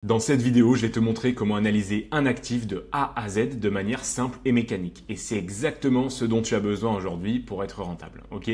Dans cette vidéo, je vais te montrer comment analyser un actif de A à Z de manière simple et mécanique. Et c'est exactement ce dont tu as besoin aujourd'hui pour être rentable. Ok ?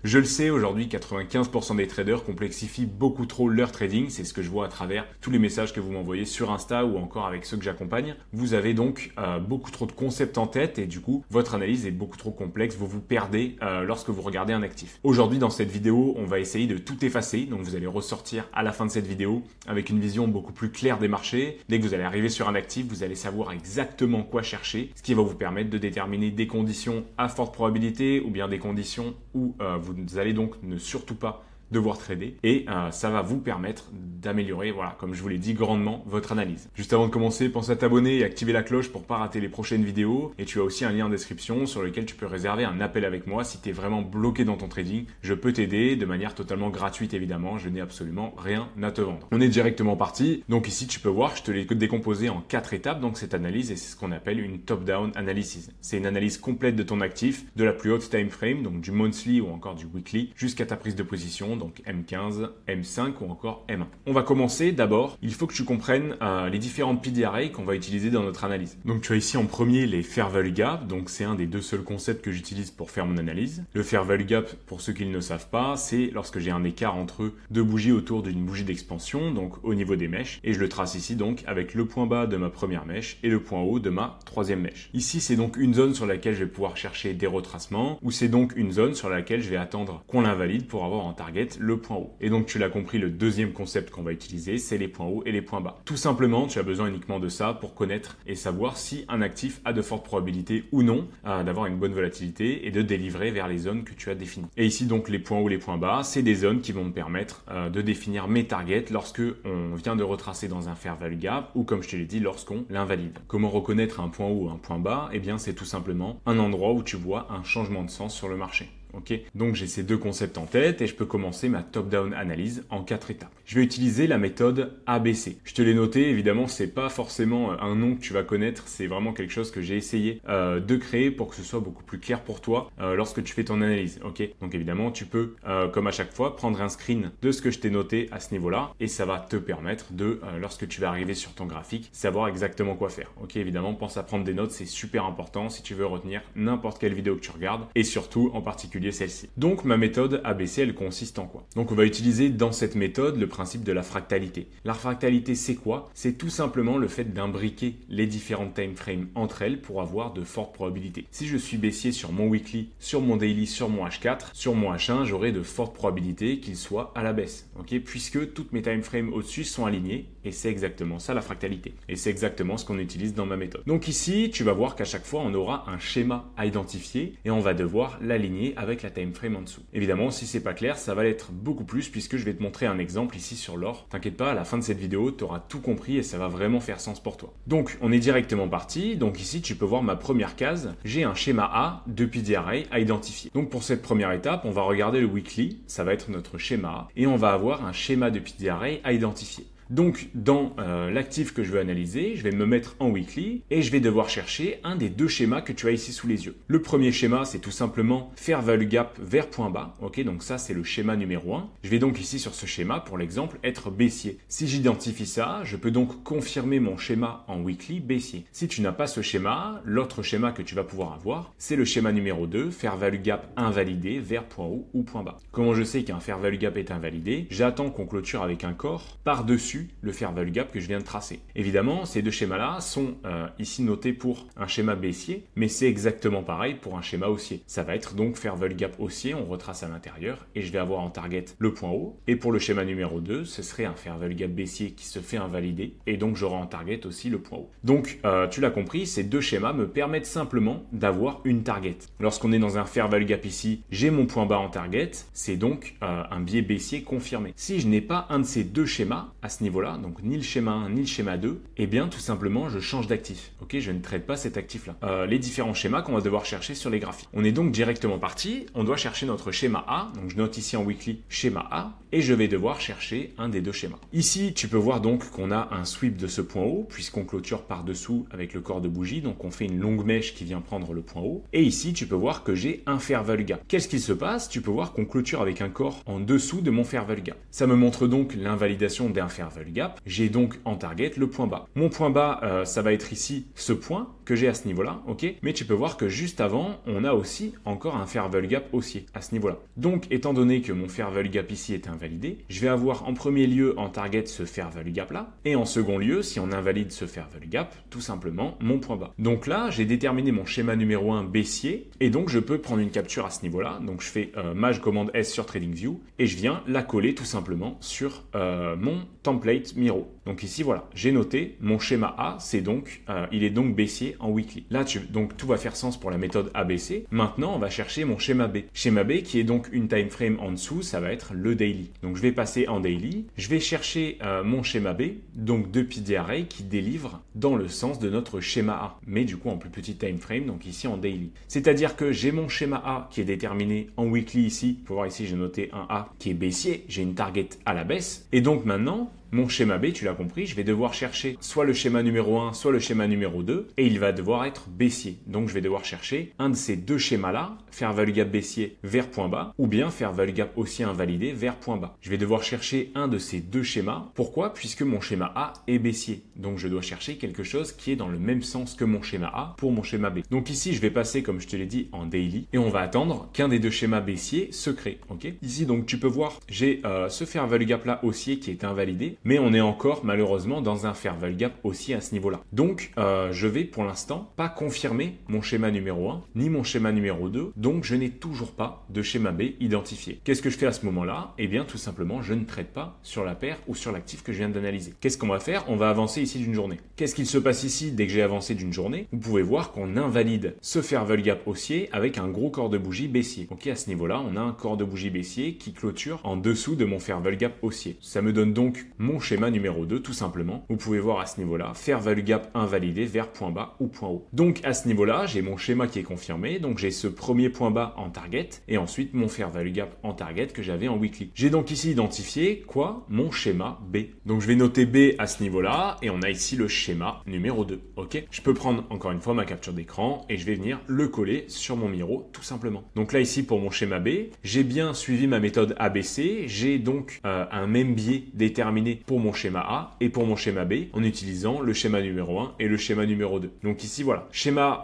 Je le sais, aujourd'hui, 95% des traders complexifient beaucoup trop leur trading. C'est ce que je vois à travers tous les messages que vous m'envoyez sur Insta ou encore avec ceux que j'accompagne. Vous avez donc beaucoup trop de concepts en tête et du coup, votre analyse est beaucoup trop complexe. Vous vous perdez lorsque vous regardez un actif. Aujourd'hui, dans cette vidéo, on va essayer de tout effacer. Donc, vous allez ressortir à la fin de cette vidéo avec une vision beaucoup plus claire des marchés. Dès que vous allez arriver sur un actif, vous allez savoir exactement quoi chercher, ce qui va vous permettre de déterminer des conditions à forte probabilité ou bien des conditions où vous allez donc ne surtout pas devoir trader et ça va vous permettre d'améliorer, voilà, comme je vous l'ai dit, grandement votre analyse. Juste avant de commencer, pense à t'abonner et activer la cloche pour pas rater les prochaines vidéos et tu as aussi un lien en description sur lequel tu peux réserver un appel avec moi si tu es vraiment bloqué dans ton trading. Je peux t'aider de manière totalement gratuite évidemment, je n'ai absolument rien à te vendre. On est directement parti, donc ici tu peux voir, je te l'ai décomposé en 4 étapes donc cette analyse et c'est ce qu'on appelle une top-down analysis. C'est une analyse complète de ton actif, de la plus haute time frame, donc du monthly ou encore du weekly, jusqu'à ta prise de position, donc M15, M5 ou encore M1. On va commencer d'abord, il faut que tu comprennes les différentes PDRA qu'on va utiliser dans notre analyse. Donc tu as ici en premier les Fair Value Gap, donc c'est un des deux seuls concepts que j'utilise pour faire mon analyse. Le Fair Value Gap, pour ceux qui ne le savent pas, c'est lorsque j'ai un écart entre deux bougies autour d'une bougie d'expansion, donc au niveau des mèches, et je le trace ici donc avec le point bas de ma première mèche et le point haut de ma troisième mèche. Ici c'est donc une zone sur laquelle je vais pouvoir chercher des retracements, ou c'est donc une zone sur laquelle je vais attendre qu'on l'invalide pour avoir en target le point haut. Et donc tu l'as compris, le deuxième concept qu'on va utiliser, c'est les points hauts et les points bas. Tout simplement, tu as besoin uniquement de ça pour connaître et savoir si un actif a de fortes probabilités ou non d'avoir une bonne volatilité et de délivrer vers les zones que tu as définies. Et ici donc les points hauts, les points bas, c'est des zones qui vont me permettre de définir mes targets lorsque on vient de retracer dans un fair value gap ou comme je te l'ai dit, lorsqu'on l'invalide. Comment reconnaître un point haut ou un point bas? Eh bien c'est tout simplement un endroit où tu vois un changement de sens sur le marché. Ok, donc j'ai ces deux concepts en tête et je peux commencer ma top-down analyse en 4 étapes. Je vais utiliser la méthode ABC. Je te l'ai noté, évidemment, c'est pas forcément un nom que tu vas connaître, c'est vraiment quelque chose que j'ai essayé de créer pour que ce soit beaucoup plus clair pour toi lorsque tu fais ton analyse. Ok, donc évidemment, tu peux, comme à chaque fois, prendre un screen de ce que je t'ai noté à ce niveau-là et ça va te permettre de, lorsque tu vas arriver sur ton graphique, savoir exactement quoi faire. Ok, évidemment, pense à prendre des notes, c'est super important si tu veux retenir n'importe quelle vidéo que tu regardes et surtout, en particulier, celle-ci. Donc ma méthode ABC, elle consiste en quoi? Donc on va utiliser dans cette méthode le principe de la fractalité. La fractalité, c'est quoi? C'est tout simplement le fait d'imbriquer les différentes time frames entre elles pour avoir de fortes probabilités. Si je suis baissier sur mon weekly, sur mon daily, sur mon H4, sur mon H1, j'aurai de fortes probabilités qu'il soit à la baisse. Ok, puisque toutes mes time frames au-dessus sont alignées et c'est exactement ça la fractalité. Et c'est exactement ce qu'on utilise dans ma méthode. Donc ici, tu vas voir qu'à chaque fois, on aura un schéma à identifier et on va devoir l'aligner avec la time frame en dessous. Évidemment, si c'est pas clair, ça va l'être beaucoup plus puisque je vais te montrer un exemple ici sur l'or. T'inquiète pas, à la fin de cette vidéo, tu auras tout compris et ça va vraiment faire sens pour toi. Donc, on est directement parti. Donc ici, tu peux voir ma première case. J'ai un schéma A de PDRA à identifier. Donc pour cette première étape, on va regarder le weekly. Ça va être notre schéma A et on va avoir un schéma de PDRA à identifier. Donc, dans l'actif que je veux analyser, je vais me mettre en weekly et je vais devoir chercher un des deux schémas que tu as ici sous les yeux. Le premier schéma, c'est tout simplement Fair Value Gap vers point bas. Ok, donc ça, c'est le schéma numéro 1. Je vais donc ici sur ce schéma, pour l'exemple, être baissier. Si j'identifie ça, je peux donc confirmer mon schéma en weekly baissier. Si tu n'as pas ce schéma, l'autre schéma que tu vas pouvoir avoir, c'est le schéma numéro 2, Fair Value Gap invalidé vers point haut ou point bas. Comment je sais qu'un Fair Value Gap est invalidé? J'attends qu'on clôture avec un corps par-dessus le Fair Value Gap que je viens de tracer. Évidemment, ces deux schémas-là sont ici notés pour un schéma baissier, mais c'est exactement pareil pour un schéma haussier. Ça va être donc Fair Value Gap haussier, on retrace à l'intérieur et je vais avoir en target le point haut. Et pour le schéma numéro 2, ce serait un Fair Value Gap baissier qui se fait invalider et donc j'aurai en target aussi le point haut. Donc, tu l'as compris, ces deux schémas me permettent simplement d'avoir une target. Lorsqu'on est dans un Fair Value Gap ici, j'ai mon point bas en target, c'est donc un biais baissier confirmé. Si je n'ai pas un de ces deux schémas à ce niveau-là, donc ni le schéma 1 ni le schéma 2, eh bien tout simplement je change d'actif. Ok, je ne traite pas cet actif-là. Les différents schémas qu'on va devoir chercher sur les graphiques. On est donc directement parti, on doit chercher notre schéma A, donc je note ici en weekly schéma A, et je vais devoir chercher un des deux schémas. Ici, tu peux voir donc qu'on a un sweep de ce point haut, puisqu'on clôture par-dessous avec le corps de bougie, donc on fait une longue mèche qui vient prendre le point haut, et ici tu peux voir que j'ai un Fair Value Gap. Qu'est-ce qui se passe? Tu peux voir qu'on clôture avec un corps en dessous de mon Fair Value Gap. Ça me montre donc l'invalidation d'un Fair value gap, j'ai donc en target le point bas. Mon point bas, ça va être ici ce point que j'ai à ce niveau-là, ok? Mais tu peux voir que juste avant, on a aussi encore un fair value gap haussier à ce niveau-là. Donc, étant donné que mon fair value gap ici est invalidé, je vais avoir en premier lieu en target ce fair value gap là, et en second lieu, si on invalide ce fair value gap, tout simplement mon point bas. Donc là, j'ai déterminé mon schéma numéro 1 baissier, et donc je peux prendre une capture à ce niveau-là. Donc je fais Maj commande S sur TradingView, et je viens la coller tout simplement sur mon template Miro. Donc ici, voilà, j'ai noté mon schéma A, c'est donc, il est donc baissier en weekly. Là, donc tout va faire sens pour la méthode ABC. Maintenant, on va chercher mon schéma B. Schéma B qui est donc une time frame en dessous, ça va être le daily. Donc je vais passer en daily, je vais chercher mon schéma B, donc deux PD array qui délivre dans le sens de notre schéma A, mais du coup en plus petit time frame, donc ici en daily. C'est-à-dire que j'ai mon schéma A qui est déterminé en weekly ici. Pour voir ici, j'ai noté un A qui est baissier, j'ai une target à la baisse. Et donc maintenant, mon schéma B, tu l'as compris, je vais devoir chercher soit le schéma numéro 1, soit le schéma numéro 2, et il va devoir être baissier. Donc je vais devoir chercher un de ces deux schémas-là, fair value gap baissier vers point bas, ou bien fair value gap haussier invalidé vers point bas. Je vais devoir chercher un de ces deux schémas. Pourquoi? Puisque mon schéma A est baissier. Donc je dois chercher quelque chose qui est dans le même sens que mon schéma A pour mon schéma B. Donc ici, je vais passer, comme je te l'ai dit, en daily, et on va attendre qu'un des deux schémas baissiers se crée. Ok? Ici, donc tu peux voir, j'ai ce fair value gap là haussier qui est invalidé, mais on est encore malheureusement dans un fair value gap aussi à ce niveau-là. Donc, je vais pour l'instant pas confirmer mon schéma numéro 1 ni mon schéma numéro 2, donc je n'ai toujours pas de schéma B identifié. Qu'est-ce que je fais à ce moment-là? Eh bien, tout simplement, je ne trade pas sur la paire ou sur l'actif que je viens d'analyser. Qu'est-ce qu'on va faire? On va avancer ici d'une journée. Qu'est-ce qu'il se passe ici dès que j'ai avancé d'une journée? Vous pouvez voir qu'on invalide ce fair value gap haussier avec un gros corps de bougie baissier. Ok, à ce niveau-là, on a un corps de bougie baissier qui clôture en dessous de mon fair value gap haussier. Ça me donne donc mon schéma numéro 2 tout simplement. Vous pouvez voir à ce niveau-là, fair value gap invalidé vers point bas ou point haut. Donc à ce niveau-là, j'ai mon schéma qui est confirmé, donc j'ai ce premier point bas en target et ensuite mon fair value gap en target que j'avais en weekly. J'ai donc ici identifié quoi? Mon schéma B. Donc je vais noter B à ce niveau-là et on a ici le schéma numéro 2. Ok, je peux prendre encore une fois ma capture d'écran et je vais venir le coller sur mon Miro tout simplement. Donc là ici pour mon schéma B, j'ai bien suivi ma méthode ABC, j'ai donc un même biais déterminé pour mon schéma A et pour mon schéma B en utilisant le schéma numéro 1 et le schéma numéro 2. Donc ici voilà, schéma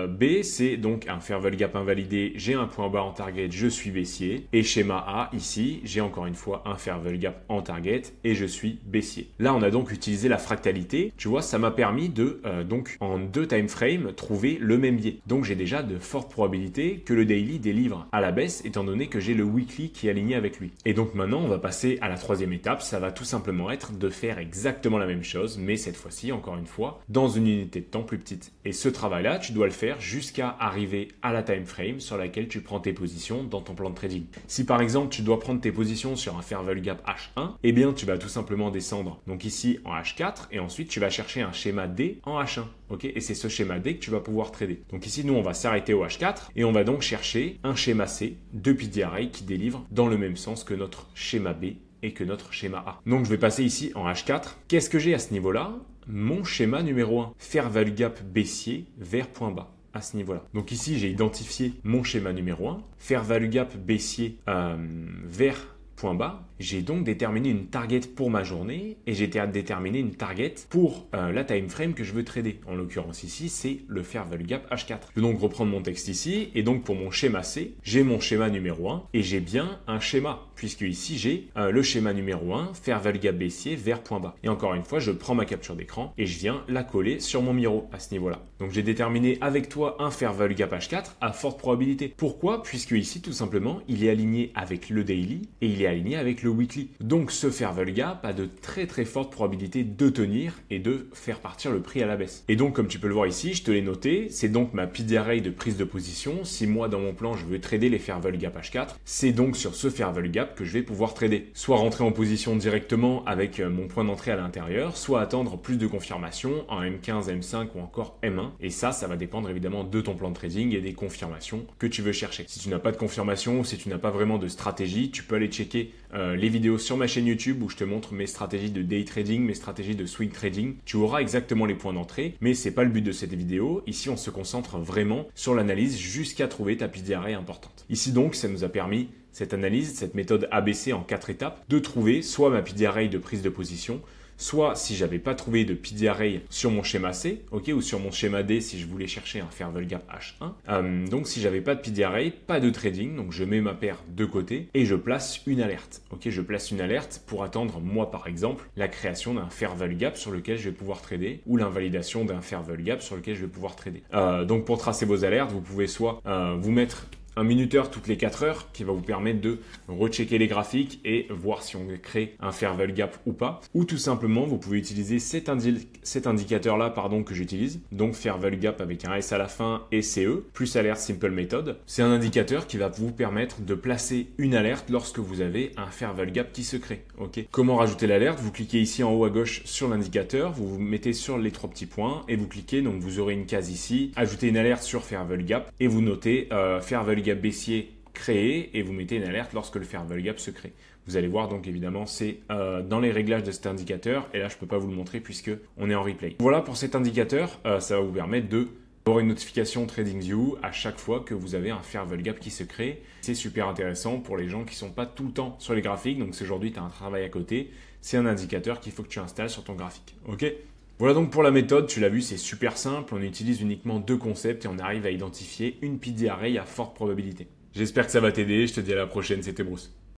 B c'est donc un fair value gap invalidé, j'ai un point bas en target, je suis baissier, et schéma A ici j'ai encore une fois un fair value gap en target et je suis baissier. Là on a donc utilisé la fractalité, tu vois, ça m'a permis de donc en deux time frames trouver le même biais. Donc j'ai déjà de fortes probabilités que le daily délivre à la baisse étant donné que j'ai le weekly qui est aligné avec lui. Et donc maintenant on va passer à la troisième étape, ça va tout simplement être de faire exactement la même chose, mais cette fois-ci, encore une fois, dans une unité de temps plus petite. Et ce travail-là, tu dois le faire jusqu'à arriver à la time frame sur laquelle tu prends tes positions dans ton plan de trading. Si par exemple, tu dois prendre tes positions sur un fair value gap H1, eh bien, tu vas tout simplement descendre donc ici en H4 et ensuite, tu vas chercher un schéma D en H1. Ok, et c'est ce schéma D que tu vas pouvoir trader. Donc ici, nous, on va s'arrêter au H4 et on va donc chercher un schéma C de PD array qui délivre dans le même sens que notre schéma B et que notre schéma A. Donc je vais passer ici en H4. Qu'est-ce que j'ai à ce niveau-là? Mon schéma numéro 1, fair value gap baissier vers point bas à ce niveau-là. Donc ici, j'ai identifié mon schéma numéro 1, fair value gap baissier vers point bas. J'ai donc déterminé une target pour ma journée et j'ai déterminé une target pour la time frame que je veux trader. En l'occurrence ici, c'est le fair value gap H4. Je vais donc reprendre mon texte ici et donc pour mon schéma C, j'ai mon schéma numéro 1 et j'ai bien un schéma puisque ici j'ai le schéma numéro 1, fair value gap baissier vers point bas. Et encore une fois, je prends ma capture d'écran et je viens la coller sur mon Miro à ce niveau-là. Donc j'ai déterminé avec toi un fair value gap H4 à forte probabilité. Pourquoi? Puisque ici, tout simplement, il est aligné avec le daily et il est aligné avec le weekly. Donc ce fair value gap a de très très fortes probabilités de tenir et de faire partir le prix à la baisse. Et donc comme tu peux le voir ici, je te l'ai noté, c'est donc ma PD array de prise de position. Si moi dans mon plan je veux trader les fair value gap H4, c'est donc sur ce fair value gap que je vais pouvoir trader. Soit rentrer en position directement avec mon point d'entrée à l'intérieur, soit attendre plus de confirmation en M15, M5 ou encore M1. Et ça va dépendre évidemment de ton plan de trading et des confirmations que tu veux chercher. Si tu n'as pas de confirmation ou si tu n'as pas vraiment de stratégie, tu peux aller checker checker les vidéos sur ma chaîne YouTube où je te montre mes stratégies de day trading, mes stratégies de swing trading, tu auras exactement les points d'entrée, mais c'est pas le but de cette vidéo. Ici, on se concentre vraiment sur l'analyse jusqu'à trouver ta piste d'arrêt importante. Ici donc, ça nous a permis cette analyse, cette méthode ABC en 4 étapes, de trouver soit ma piste d'arrêt de prise de position, soit si j'avais pas trouvé de piste d'arrêt sur mon schéma C, ok, ou sur mon schéma D si je voulais chercher un fair value gap H1. Donc si j'avais pas de piste d'arrêt, pas de trading, donc je mets ma paire de côté et je place une alerte. Ok, je place une alerte pour attendre moi par exemple la création d'un fair value gap sur lequel je vais pouvoir trader ou l'invalidation d'un fair value gap sur lequel je vais pouvoir trader. Donc pour tracer vos alertes, vous pouvez soit vous mettre un minuteur toutes les 4 heures qui va vous permettre de rechecker les graphiques et voir si on crée un fair value gap ou pas. Ou tout simplement, vous pouvez utiliser cet indicateur-là que j'utilise, donc fair value gap avec un S à la fin et CE, plus alert simple method. C'est un indicateur qui va vous permettre de placer une alerte lorsque vous avez un fair value gap qui se crée. Okay. Comment rajouter l'alerte? Vous cliquez ici en haut à gauche sur l'indicateur, vous vous mettez sur les 3 petits points et vous cliquez, donc vous aurez une case ici, ajouter une alerte sur fair value gap et vous notez fair value gap baissier créé et vous mettez une alerte lorsque le fair value gap se crée. Vous allez voir donc évidemment c'est dans les réglages de cet indicateur et là je peux pas vous le montrer puisque on est en replay. Voilà pour cet indicateur, ça va vous permettre de avoir une notification TradingView à chaque fois que vous avez un fair value gap qui se crée. C'est super intéressant pour les gens qui sont pas tout le temps sur les graphiques, donc si aujourd'hui tu as un travail à côté, c'est un indicateur qu'il faut que tu installes sur ton graphique. Ok ? Voilà donc pour la méthode, tu l'as vu, c'est super simple, on utilise uniquement 2 concepts et on arrive à identifier une piste d'arrêt à forte probabilité. J'espère que ça va t'aider, je te dis à la prochaine, c'était Bruce.